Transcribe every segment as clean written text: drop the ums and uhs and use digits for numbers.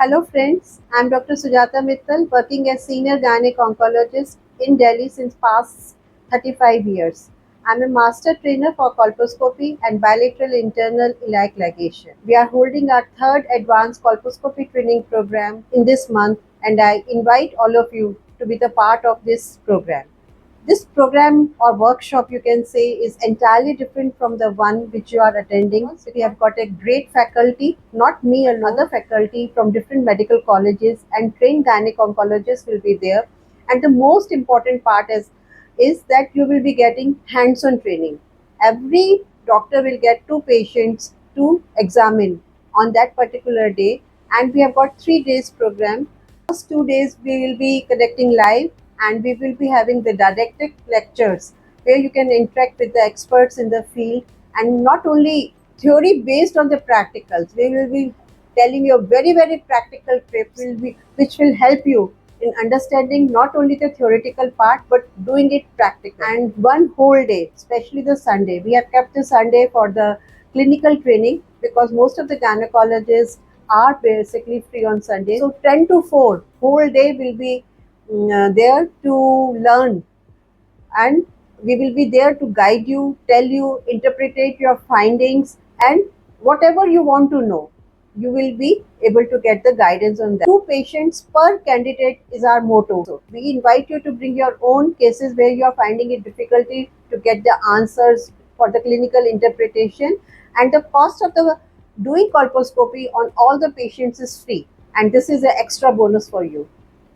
Hello friends, I am Dr. Sujata Mittal, working as Senior Gynec Oncologist in Delhi since past 35 years. I am a master trainer for colposcopy and bilateral internal iliac ligation. We are holding our third advanced colposcopy training program in this month, and I invite all of you to be the part of this program. This program or workshop, you can say, is entirely different from the one which you are attending. We have got a great faculty, not me alone, other faculty from different medical colleges, and trained gynec oncologists will be there. And the most important part is that you will be getting hands-on training. Every doctor will get 2 patients to examine on that particular day, and we have got 3 days program. First 2 days we will be conducting live, and we will be having the didactic lectures where you can interact with the experts in the field, and not only theory based on the practicals. We will be telling you very practical tips which will help you in understanding not only the theoretical part but doing it practical. And one whole day, especially the Sunday, we have kept the Sunday for the clinical training because most of the gynecologists are basically free on Sunday. So 10 to 4 whole day will be there to learn, and we will be there to guide you, tell you, interpret your findings, and whatever you want to know, you will be able to get the guidance on that. 2 patients per candidate is our motto. So we invite you to bring your own cases where you are finding it difficulty to get the answers for the clinical interpretation, and the cost of the doing colposcopy on all the patients is free, and this is an extra bonus for you.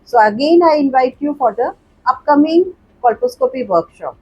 So again, I invite you for the upcoming colposcopy workshop.